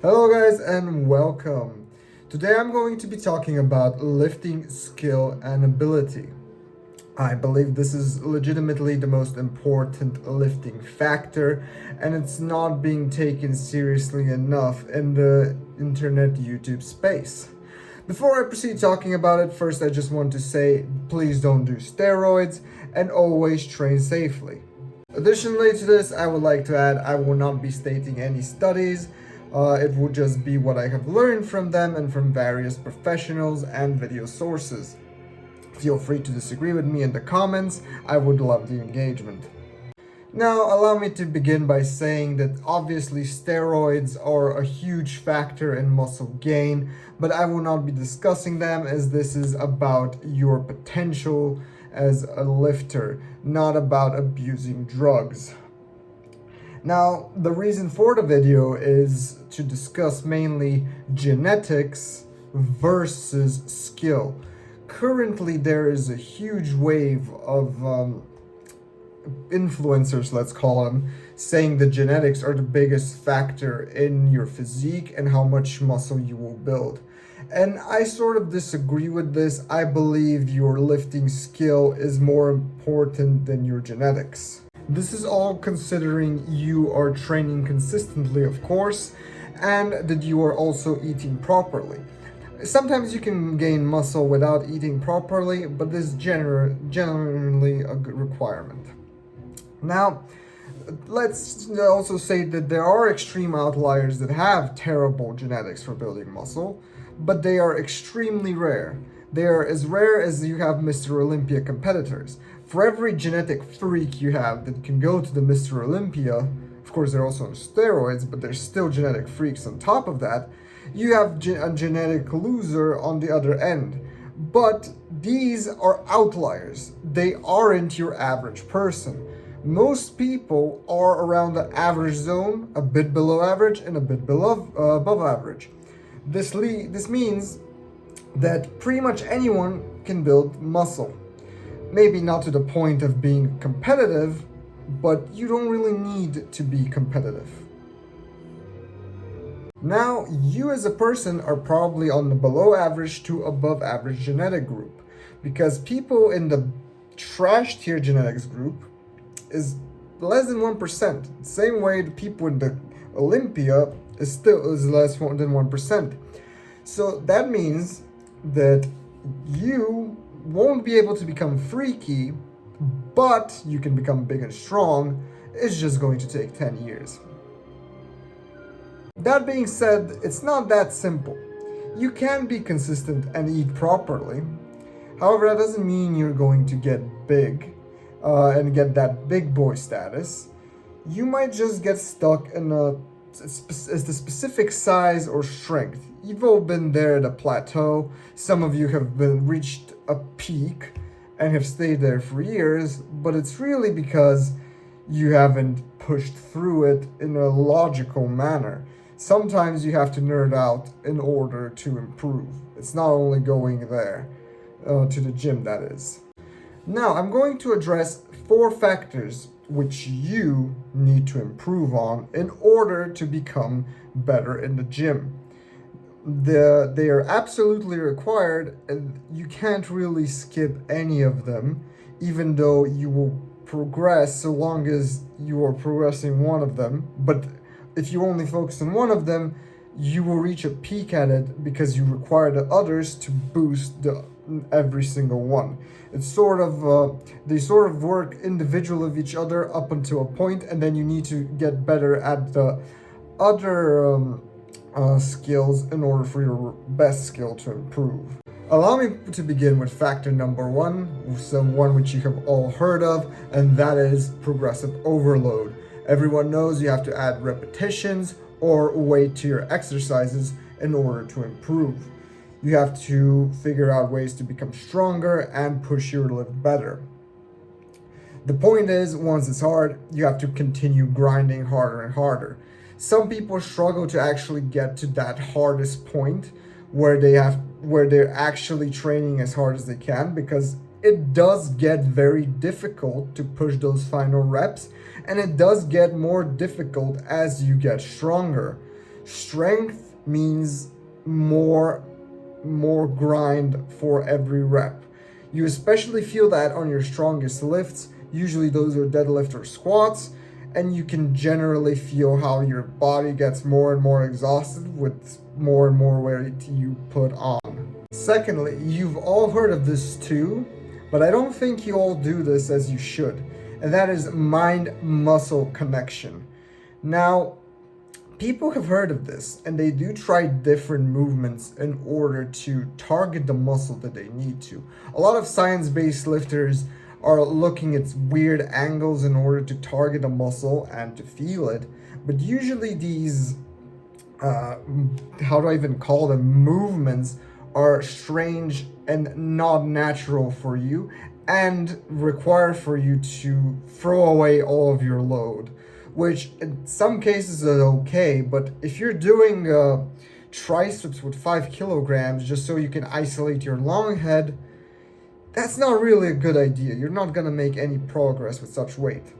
Hello guys and welcome. Today I'm going to be talking about lifting skill and ability. I believe this is legitimately the most important lifting factor, and it's not being taken seriously enough in the internet YouTube space. Before I proceed talking about it, first I just want to say please don't do steroids and always train safely. Additionally to this, I would like to add I will not be stating any studies. It will just be what I have learned from them and from various professionals and video sources. Feel free to disagree with me in the comments. I would love the engagement. Now, allow me to begin by saying that obviously steroids are a huge factor in muscle gain, but I will not be discussing them as this is about your potential as a lifter, not about abusing drugs. Now, the reason for the video is to discuss mainly genetics versus skill. Currently, there is a huge wave of influencers, let's call them, saying that genetics are the biggest factor in your physique and how much muscle you will build. And I sort of disagree with this. I believe your lifting skill is more important than your genetics. This is all considering you are training consistently, of course, and that you are also eating properly. Sometimes you can gain muscle without eating properly, but this is generally a good requirement. Now, let's also say that there are extreme outliers that have terrible genetics for building muscle, but they are extremely rare. They are as rare as you have Mr. Olympia competitors. For every genetic freak you have that can go to the Mr. Olympia, of course they're also on steroids, but they're still genetic freaks on top of that, you have a genetic loser on the other end. But these are outliers. They aren't your average person. Most people are around the average zone, a bit below average and a bit above average. This means that pretty much anyone can build muscle. Maybe not to the point of being competitive, but you don't really need to be competitive. Now, you as a person are probably on the below average to above average genetic group, because people in the trash tier genetics group is less than 1%. Same way the people in the Olympia is less than 1%. So that means that you won't be able to become freaky, but you can become big and strong. It's just going to take 10 years. That being said, it's not that simple. You can be consistent and eat properly. However, that doesn't mean you're going to get big and get that big boy status. You might just get stuck in the specific size or strength. You've all been there at a plateau. Some of you have reached a peak and have stayed there for years, but it's really because you haven't pushed through it in a logical manner. Sometimes you have to nerd out in order to improve. It's not only going there to the gym, that is. Now, I'm going to address 4 factors which you need to improve on in order to become better in the gym. They are absolutely required, and you can't really skip any of them, even though you will progress so long as you are progressing one of them. But if you only focus on one of them, you will reach a peak at it because you require the others to boost every single one. It's sort of they sort of work individual of each other up until a point, and then you need to get better at the other skills in order for your best skill to improve. Allow me to begin with factor number 1, one which you have all heard of, and that is progressive overload. Everyone knows you have to add repetitions or weight to your exercises in order to improve. You have to figure out ways to become stronger and push your lift better. The point is, once it's hard, you have to continue grinding harder and harder. Some people struggle to actually get to that hardest point where they're actually training as hard as they can, because it does get very difficult to push those final reps, and it does get more difficult as you get stronger. Strength means more grind for every rep. You especially feel that on your strongest lifts. Usually those are deadlift or squats, and you can generally feel how your body gets more and more exhausted with more and more weight you put on. Secondly, you've all heard of this too, but I don't think you all do this as you should, and that is mind-muscle connection. Now, people have heard of this, and they do try different movements in order to target the muscle that they need to. A lot of science-based lifters are looking at weird angles in order to target a muscle and to feel it, but usually these, how do I even call them, movements are strange and not natural for you and require for you to throw away all of your load, which in some cases is okay, but if you're doing triceps with 5 kilograms just so you can isolate your long head, that's not really a good idea. You're not gonna make any progress with such weight.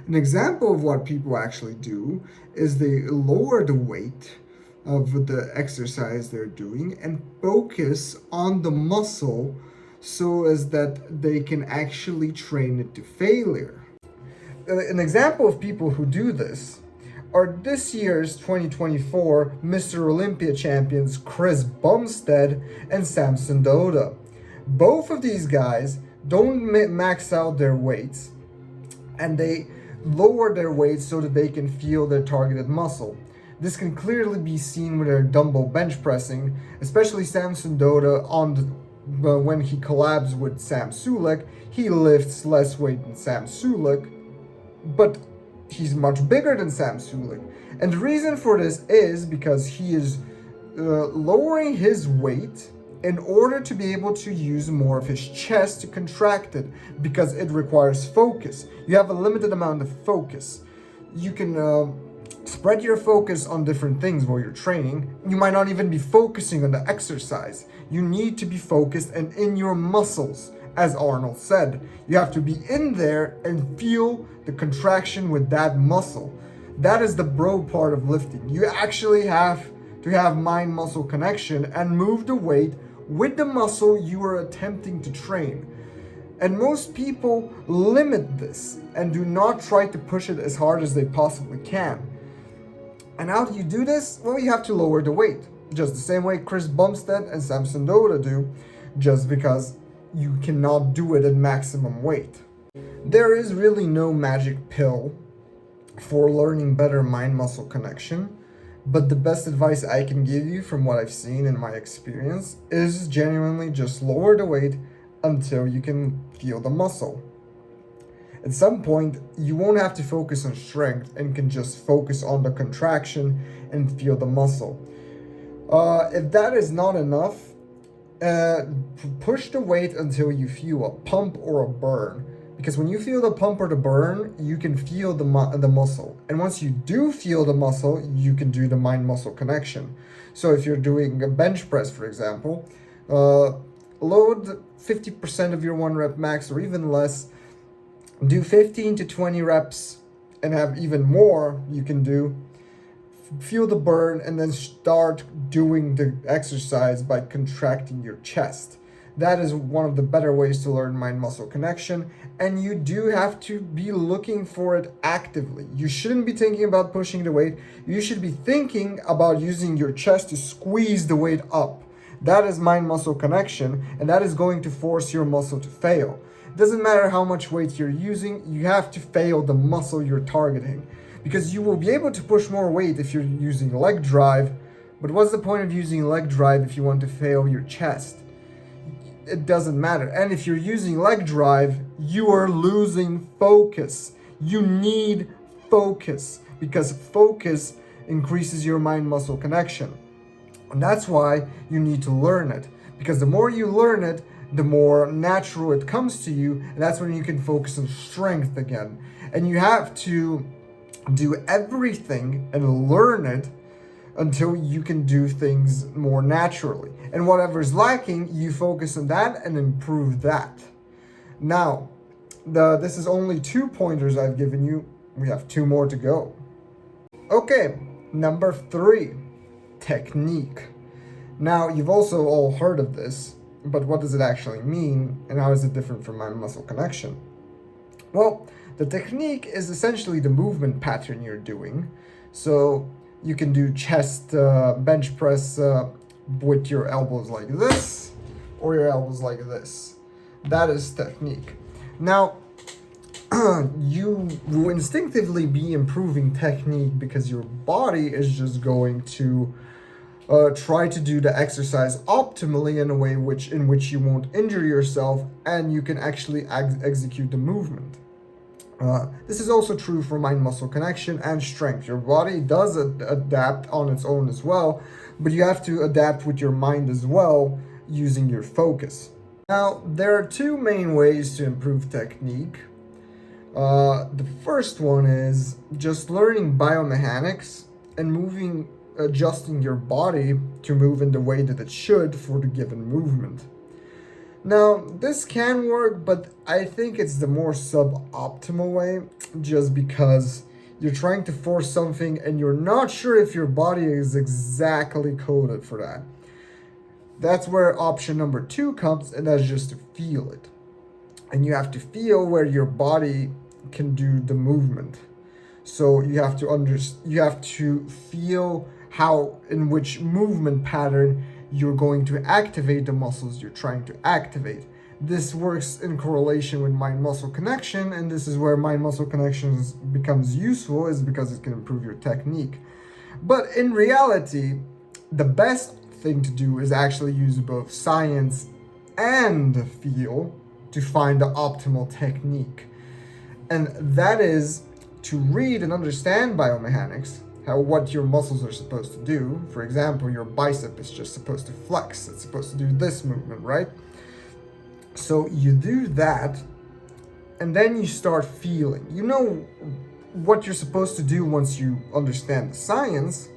An example of what people actually do is they lower the weight of the exercise they're doing and focus on the muscle so as that they can actually train it to failure. An example of people who do this are this year's 2024 Mr. Olympia champions Chris Bumstead and Samson Dauda. Both of these guys don't max out their weights, and they lower their weights so that they can feel their targeted muscle. This can clearly be seen with their dumbbell bench pressing, especially Samson Dauda when he collabs with Sam Sulek. He lifts less weight than Sam Sulek, but he's much bigger than Sam Sulek. And the reason for this is because he is lowering his weight in order to be able to use more of his chest to contract it, because it requires focus. You have a limited amount of focus. You can spread your focus on different things while you're training. You might not even be focusing on the exercise. You need to be focused and in your muscles, as Arnold said. You have to be in there and feel the contraction with that muscle. That is the bro part of lifting. You actually have to have mind-muscle connection and move the weight with the muscle you are attempting to train. And most people limit this and do not try to push it as hard as they possibly can. And how do you do this? Well, you have to lower the weight, just the same way Chris Bumstead and Samson Dauda do, just because you cannot do it at maximum weight. There is really no magic pill for learning better mind-muscle connection. But the best advice I can give you from what I've seen in my experience is genuinely just lower the weight until you can feel the muscle. At some point, you won't have to focus on strength and can just focus on the contraction and feel the muscle. If that is not enough, push the weight until you feel a pump or a burn. Because when you feel the pump or the burn, you can feel the muscle. And once you do feel the muscle, you can do the mind-muscle connection. So if you're doing a bench press, for example, load 50% of your 1 rep max or even less. Do 15 to 20 reps and have even more you can do. Feel the burn and then start doing the exercise by contracting your chest. That is one of the better ways to learn mind-muscle connection, and you do have to be looking for it actively. You shouldn't be thinking about pushing the weight. You should be thinking about using your chest to squeeze the weight up. That is mind-muscle connection, and that is going to force your muscle to fail. It doesn't matter how much weight you're using, you have to fail the muscle you're targeting. Because you will be able to push more weight if you're using leg drive, but what's the point of using leg drive if you want to fail your chest? It doesn't matter. And if you're using leg drive, you are losing focus. You need focus because focus increases your mind-muscle connection. And that's why you need to learn it. Because the more you learn it, the more natural it comes to you. And that's when you can focus on strength again. And you have to do everything and learn it until you can do things more naturally. And whatever's lacking, you focus on that and improve that. Now, this is only 2 pointers I've given you. We have 2 more to go. Okay, Number 3, technique. Now, you've also all heard of this, but what does it actually mean, and how is it different from mind-muscle connection? Well, the technique is essentially the movement pattern you're doing. So you can do chest bench press with your elbows like this, or your elbows like this. That is technique. Now, you will instinctively be improving technique because your body is just going to try to do the exercise optimally in a way in which you won't injure yourself, and you can actually execute the movement. This is also true for mind-muscle connection and strength. Your body does adapt on its own as well, but you have to adapt with your mind as well using your focus. Now, there are 2 main ways to improve technique. The first one is just learning biomechanics and adjusting your body to move in the way that it should for the given movement. Now, this can work, but I think it's the more suboptimal way, just because you're trying to force something and you're not sure if your body is exactly coded for that. That's where option number 2 comes, and that's just to feel it. And you have to feel where your body can do the movement. So you have to feel in which movement pattern you're going to activate the muscles you're trying to activate. This works in correlation with mind-muscle connection, and this is where mind-muscle connections becomes useful, is because it can improve your technique. But in reality, the best thing to do is actually use both science and feel to find the optimal technique. And that is to read and understand biomechanics, what your muscles are supposed to do. For example, your bicep is just supposed to flex. It's supposed to do this movement, right? So you do that, and then you start feeling. You know what you're supposed to do once you understand the science,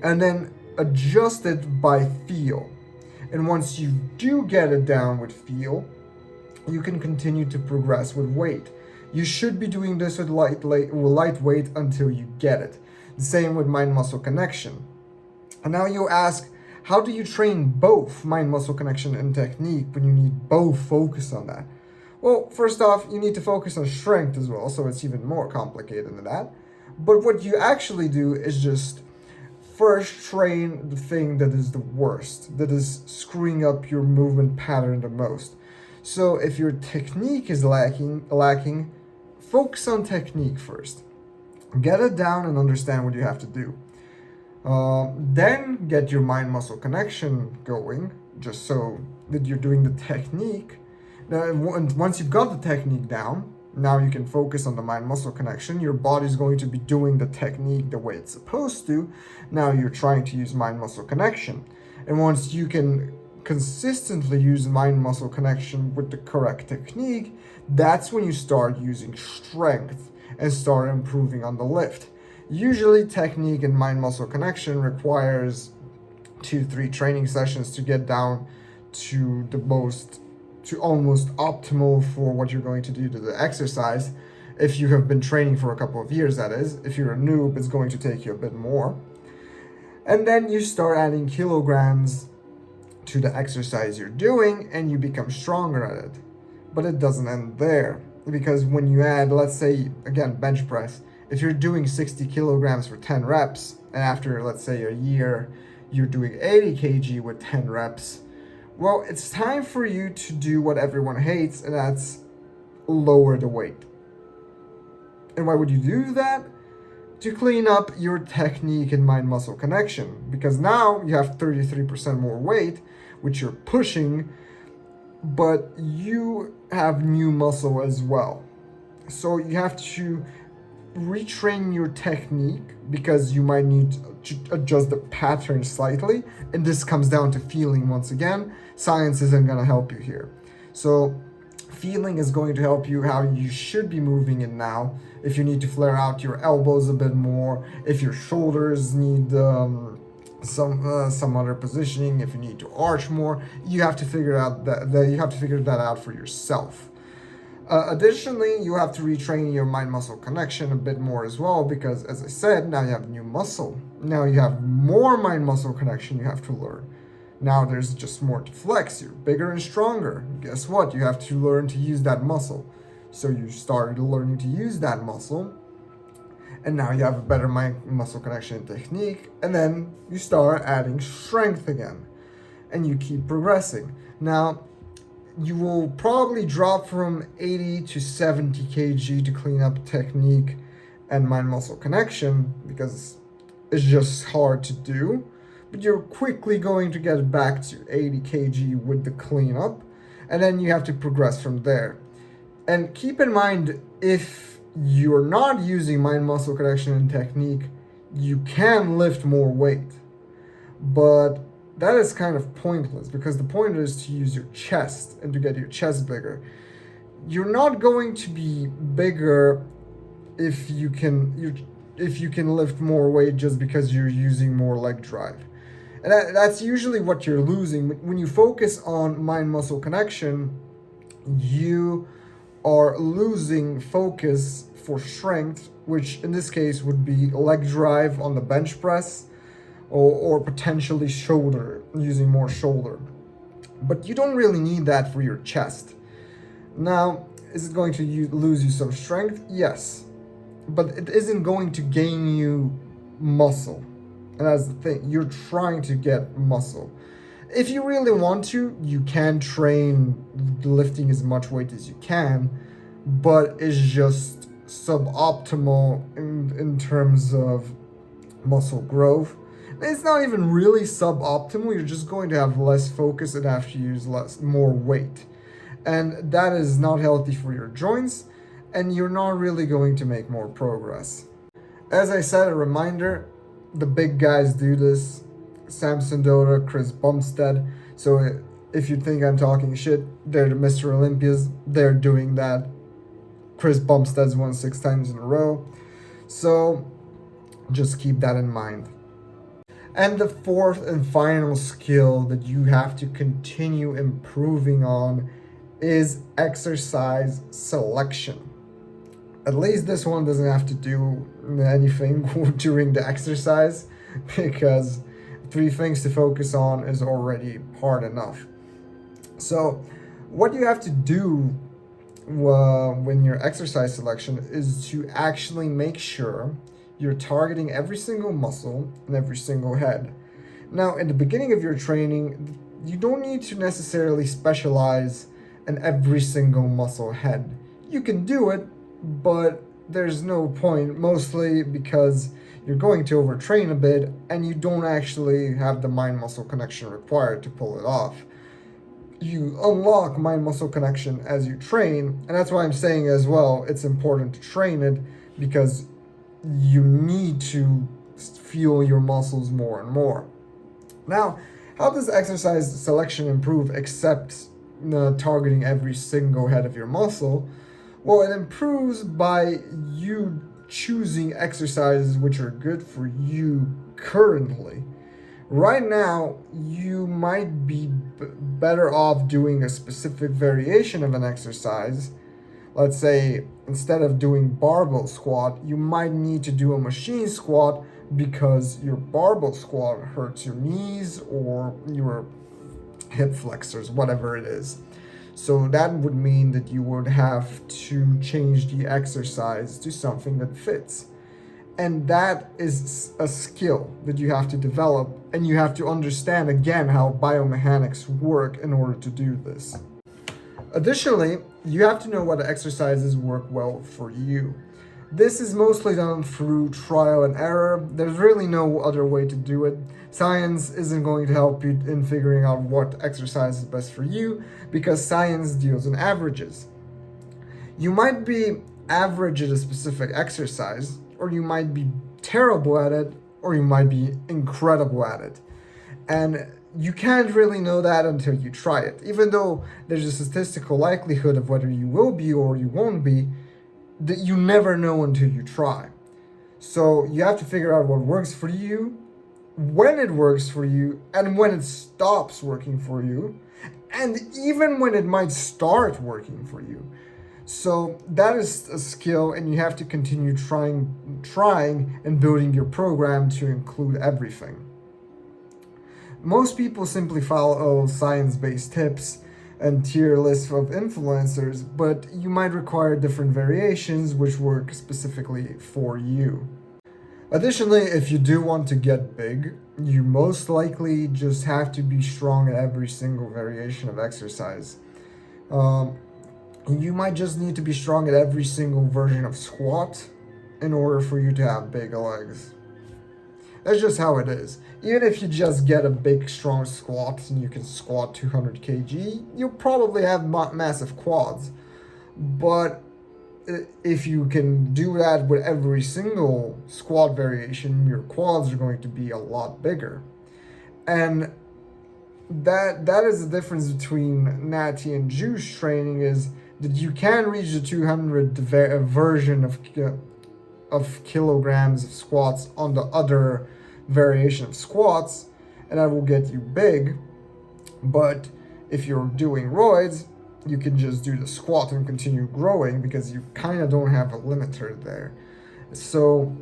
and then adjust it by feel. And once you do get it down with feel, you can continue to progress with weight. You should be doing this with lightweight until you get it. The same with mind-muscle connection. And now you ask, how do you train both mind-muscle connection and technique when you need both focus on that? Well, first off, you need to focus on strength as well, so it's even more complicated than that. But what you actually do is just first train the thing that is the worst, that is screwing up your movement pattern the most. So if your technique is lacking, focus on technique first. Get it down and understand what you have to do. Then get your mind-muscle connection going, just so that you're doing the technique. Now, once you've got the technique down, now you can focus on the mind-muscle connection. Your body's going to be doing the technique the way it's supposed to. Now you're trying to use mind-muscle connection. And once you can consistently use mind-muscle connection with the correct technique, that's when you start using strength and start improving on the lift. Usually technique and mind-muscle connection requires 2-3 training sessions to get down to almost optimal for what you're going to do to the exercise. If you have been training for a couple of years, that is. If you're a noob, it's going to take you a bit more. And then you start adding kilograms to the exercise you're doing, and you become stronger at it. But it doesn't end there, because when you add, let's say, again, bench press, if you're doing 60 kilograms for 10 reps, and after, let's say, a year, you're doing 80 kg with 10 reps, well, it's time for you to do what everyone hates, and that's lower the weight. And why would you do that? To clean up your technique and mind-muscle connection, because now you have 33% more weight, which you're pushing, but you have new muscle as well. So you have to retrain your technique, because you might need to adjust the pattern slightly, and this comes down to feeling once again. Science isn't going to help you here. So feeling is going to help you how you should be moving it now. If you need to flare out your elbows a bit more, if your shoulders need some other positioning, if you need to arch more, you have to figure that out for yourself. Additionally, you have to retrain your mind-muscle connection a bit more as well because, as I said, now you have new muscle. Now you have more mind-muscle connection you have to learn. Now there's just more to flex. You're bigger and stronger. Guess what? You have to learn to use that muscle. So you started learning to use that muscle, and now you have a better mind-muscle connection and technique, and then you start adding strength again, and you keep progressing. Now, you will probably drop from 80 to 70 kg to clean up technique and mind-muscle connection because it's just hard to do, but you're quickly going to get back to 80 kg with the cleanup, and then you have to progress from there. And keep in mind, if you're not using mind-muscle connection and technique, you can lift more weight, but that is kind of pointless because the point is to use your chest and to get your chest bigger. You're not going to be bigger if you can lift more weight just because you're using more leg drive. And that's usually what you're losing. When you focus on mind-muscle connection, you are losing focus for strength, which in this case would be leg drive on the bench press, or potentially shoulder, using more shoulder. But you don't really need that for your chest. Now, is it going to lose you some strength? Yes. But it isn't going to gain you muscle. And that's the thing, you're trying to get muscle. If you really want to, you can train lifting as much weight as you can, but it's just suboptimal in terms of muscle growth. It's not even really suboptimal. You're just going to have less focus and have to use more weight. And that is not healthy for your joints, and you're not really going to make more progress. As I said, a reminder, the big guys do this. Samson Dota, Chris Bumstead. So if you think I'm talking shit, they're the Mr. Olympias. They're doing that. Chris Bumstead's won 6 times in a row. So just keep that in mind. And the fourth and final skill that you have to continue improving on is exercise selection. At least this one doesn't have to do anything during the exercise, because 3 things to focus on is already hard enough. So what you have to do when your exercise selection is to actually make sure you're targeting every single muscle and every single head. Now, in the beginning of your training, you don't need to necessarily specialize in every single muscle head. You can do it, but there's no point, mostly because you're going to overtrain a bit and you don't actually have the mind-muscle connection required to pull it off. You unlock mind-muscle connection as you train, and that's why I'm saying as well, it's important to train it because you need to feel your muscles more and more. Now, how does exercise selection improve except targeting every single head of your muscle? Well, it improves by you choosing exercises which are good for you currently. Right now, you might be better off doing a specific variation of an exercise. Let's say instead of doing barbell squat, you might need to do a machine squat because your barbell squat hurts your knees or your hip flexors, whatever it is. So that would mean that you would have to change the exercise to something that fits. And that is a skill that you have to develop, and you have to understand again how biomechanics work in order to do this. Additionally, you have to know what exercises work well for you. This is mostly done through trial and error. There's really no other way to do it. Science isn't going to help you in figuring out what exercise is best for you because science deals in averages. You might be average at a specific exercise, or you might be terrible at it, or you might be incredible at it. And you can't really know that until you try it. Even though there's a statistical likelihood of whether you will be or you won't be, that you never know until you try. So you have to figure out what works for you, when it works for you, and when it stops working for you, and even when it might start working for you. So that is a skill, and you have to continue trying and building your program to include everything. Most people simply follow science-based tips and tier lists of influencers, but you might require different variations which work specifically for you. Additionally, if you do want to get big, you most likely just have to be strong at every single variation of exercise. Um, you might just need to be strong at every single version of squat in order for you to have big legs. That's just how it is. Even if you just get a big, strong squat and you can squat 200 kg, you'll probably have massive quads. But if you can do that with every single squat variation, your quads are going to be a lot bigger. And that is the difference between Natty and Juice training, is that you can reach the 200 version of kilograms of squats on the other variation of squats, and that will get you big. But if you're doing roids, you can just do the squat and continue growing because you kind of don't have a limiter there. So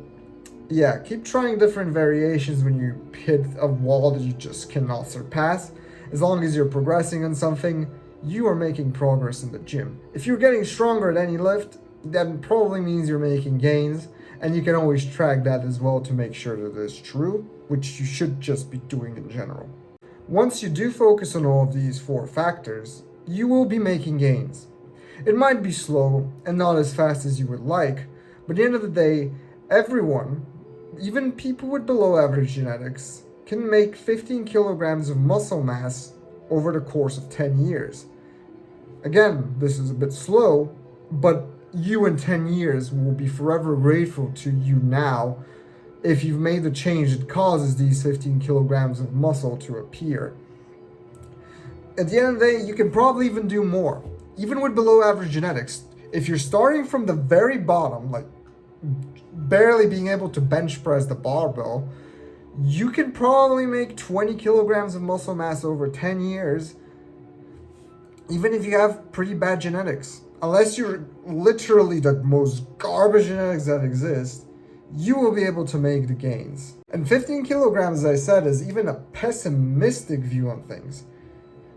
yeah, keep trying different variations when you hit a wall that you just cannot surpass. As long as you're progressing on something, you are making progress in the gym. If you're getting stronger at any lift, that probably means you're making gains, and you can always track that as well to make sure that it's true, which you should just be doing in general. Once you do focus on all of these 4 factors, you will be making gains. It might be slow and not as fast as you would like, but at the end of the day, everyone, even people with below average genetics, can make 15 kilograms of muscle mass over the course of 10 years. Again, this is a bit slow, but you in 10 years will be forever grateful to you now if you've made the change that causes these 15 kilograms of muscle to appear. At the end of the day, you can probably even do more. Even with below average genetics, if you're starting from the very bottom, like barely being able to bench press the barbell, you can probably make 20 kilograms of muscle mass over 10 years, even if you have pretty bad genetics. Unless you're literally the most garbage genetics that exist, you will be able to make the gains. And 15 kilograms, as I said, is even a pessimistic view on things.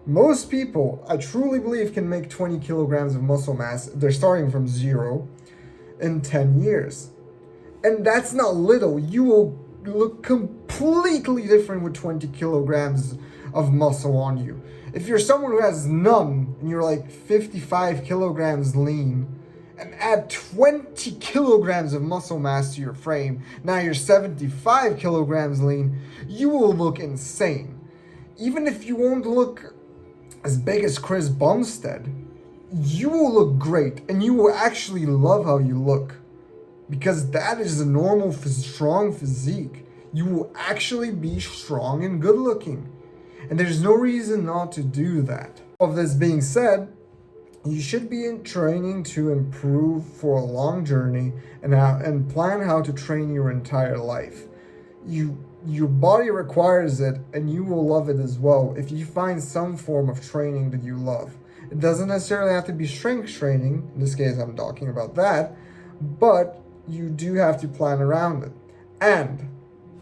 Most people, I truly believe, can make 20 kilograms of muscle mass, they're starting from 0, in 10 years. And that's not little. You will look completely different with 20 kilograms of muscle on you. If you're someone who has none, and you're like 55 kilograms lean, and add 20 kilograms of muscle mass to your frame, now you're 75 kilograms lean, you will look insane. Even if you won't look as big as Chris Bumstead, you will look great, and you will actually love how you look. Because that is a normal, strong physique. You will actually be strong and good looking. And there's no reason not to do that. Of this being said, you should be in training to improve for a long journey and plan how to train your entire life. Your body requires it, and you will love it as well if you find some form of training that you love. It doesn't necessarily have to be strength training. In this case, I'm talking about that. But you do have to plan around it. And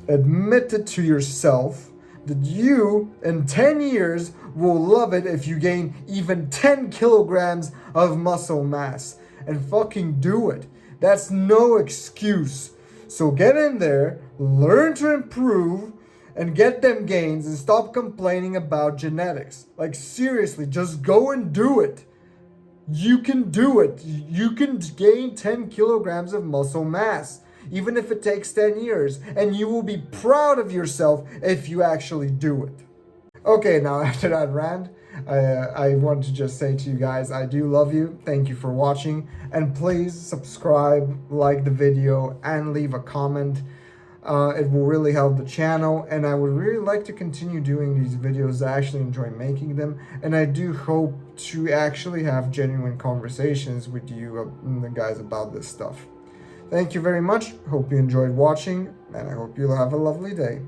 admit it to yourself that you, in 10 years, will love it if you gain even 10 kilograms of muscle mass. And fucking do it. That's no excuse. So get in there, learn to improve, and get them gains, and stop complaining about genetics. Like, seriously, just go and do it. You can do it. You can gain 10 kilograms of muscle mass, even if it takes 10 years, and you will be proud of yourself if you actually do it. Okay, now after that rant, I want to just say to you guys, I do love you. Thank you for watching, and please subscribe, like the video, and leave a comment. It will really help the channel, and I would really like to continue doing these videos. I actually enjoy making them, and I do hope to actually have genuine conversations with you the guys about this stuff. Thank you very much. Hope you enjoyed watching, and I hope you'll have a lovely day.